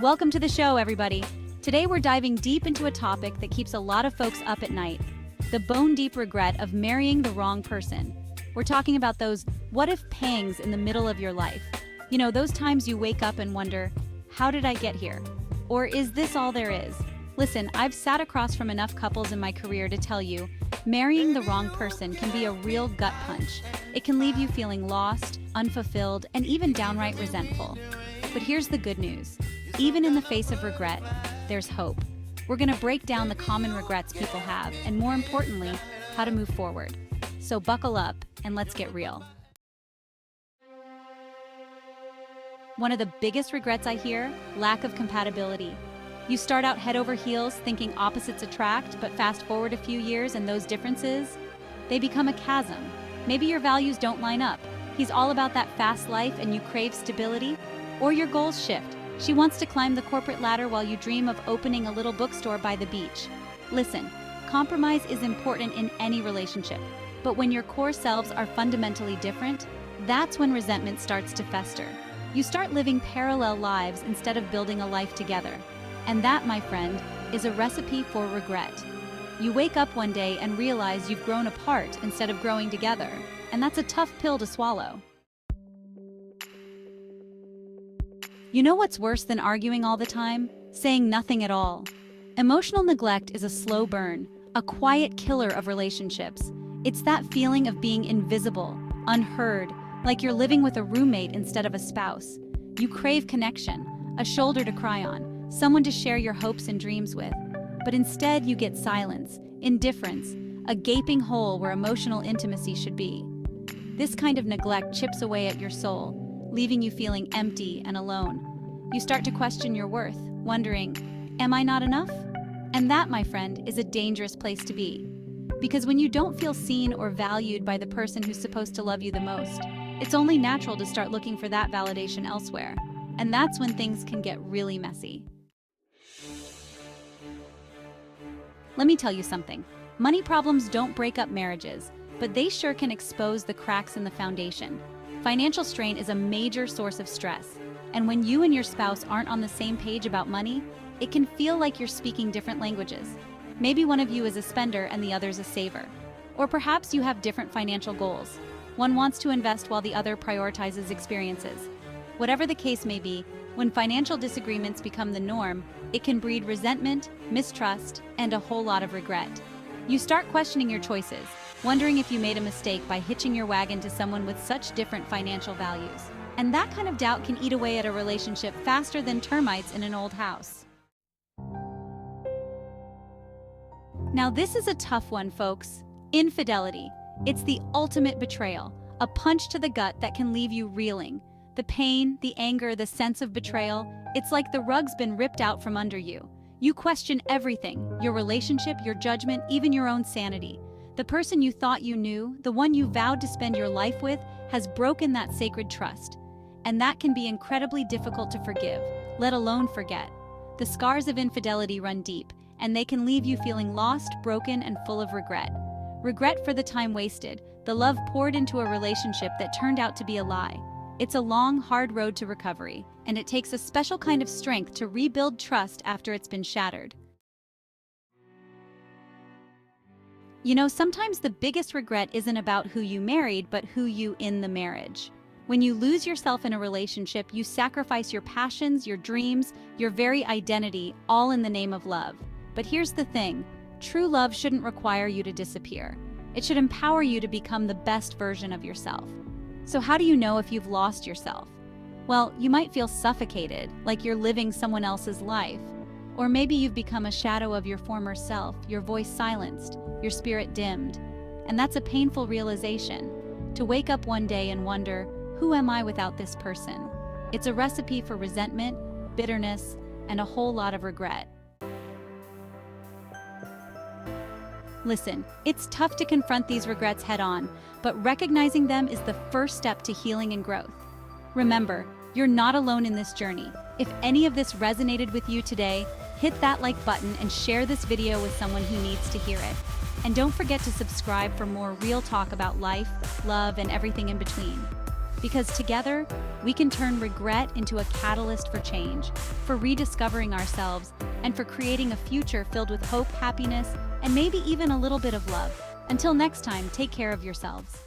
Welcome to the show, everybody. Today we're diving deep into a topic that keeps a lot of folks up at night, the bone-deep regret of marrying the wrong person. We're talking about those what-if pangs in the middle of your life. You know, those times you wake up and wonder, how did I get here? Or is this all there is? Listen, I've sat across from enough couples in my career to tell you, marrying the wrong person can be a real gut punch. It can leave you feeling lost, unfulfilled, and even downright resentful. But here's the good news. Even in the face of regret, there's hope. We're going to break down the common regrets people have, and more importantly, how to move forward. So buckle up and let's get real. One of the biggest regrets I hear, lack of compatibility. You start out head over heels thinking opposites attract, but fast forward a few years and those differences, they become a chasm. Maybe your values don't line up. He's all about that fast life and you crave stability, or your goals shift. She wants to climb the corporate ladder while you dream of opening a little bookstore by the beach. Listen, compromise is important in any relationship, but when your core selves are fundamentally different, that's when resentment starts to fester. You start living parallel lives instead of building a life together. And that, my friend, is a recipe for regret. You wake up one day and realize you've grown apart instead of growing together, and that's a tough pill to swallow. You know what's worse than arguing all the time? Saying nothing at all. Emotional neglect is a slow burn, a quiet killer of relationships. It's that feeling of being invisible, unheard, like you're living with a roommate instead of a spouse. You crave connection, a shoulder to cry on, someone to share your hopes and dreams with. But instead you get silence, indifference, a gaping hole where emotional intimacy should be. This kind of neglect chips away at your soul, leaving you feeling empty and alone. You start to question your worth, wondering, am I not enough? And that, my friend, is a dangerous place to be. Because when you don't feel seen or valued by the person who's supposed to love you the most, it's only natural to start looking for that validation elsewhere. And that's when things can get really messy. Let me tell you something. Money problems don't break up marriages, but they sure can expose the cracks in the foundation. Financial strain is a major source of stress, and when you and your spouse aren't on the same page about money, it can feel like you're speaking different languages. Maybe one of you is a spender and the other's a saver. Or perhaps you have different financial goals. One wants to invest while the other prioritizes experiences. Whatever the case may be, when financial disagreements become the norm, it can breed resentment, mistrust, and a whole lot of regret. You start questioning your choices, wondering if you made a mistake by hitching your wagon to someone with such different financial values. And that kind of doubt can eat away at a relationship faster than termites in an old house. Now this is a tough one, folks. Infidelity. It's the ultimate betrayal, a punch to the gut that can leave you reeling. The pain, the anger, the sense of betrayal, it's like the rug's been ripped out from under you. You question everything, your relationship, your judgment, even your own sanity. The person you thought you knew, the one you vowed to spend your life with, has broken that sacred trust. And that can be incredibly difficult to forgive, let alone forget. The scars of infidelity run deep, and they can leave you feeling lost, broken, and full of regret. Regret for the time wasted, the love poured into a relationship that turned out to be a lie. It's a long, hard road to recovery, and it takes a special kind of strength to rebuild trust after it's been shattered. You know, sometimes the biggest regret isn't about who you married, but who you in the marriage. When you lose yourself in a relationship, you sacrifice your passions, your dreams, your very identity, all in the name of love. But here's the thing, true love shouldn't require you to disappear. It should empower you to become the best version of yourself. So how do you know if you've lost yourself? Well, you might feel suffocated, like you're living someone else's life. Or maybe you've become a shadow of your former self, your voice silenced, your spirit dimmed. And that's a painful realization, to wake up one day and wonder, who am I without this person? It's a recipe for resentment, bitterness, and a whole lot of regret. Listen, it's tough to confront these regrets head-on, but recognizing them is the first step to healing and growth. Remember, you're not alone in this journey. If any of this resonated with you today, hit that like button and share this video with someone who needs to hear it. And don't forget to subscribe for more real talk about life, love, and everything in between. because together, we can turn regret into a catalyst for change, for rediscovering ourselves, and for creating a future filled with hope, happiness, and maybe even a little bit of love. Until next time, take care of yourselves.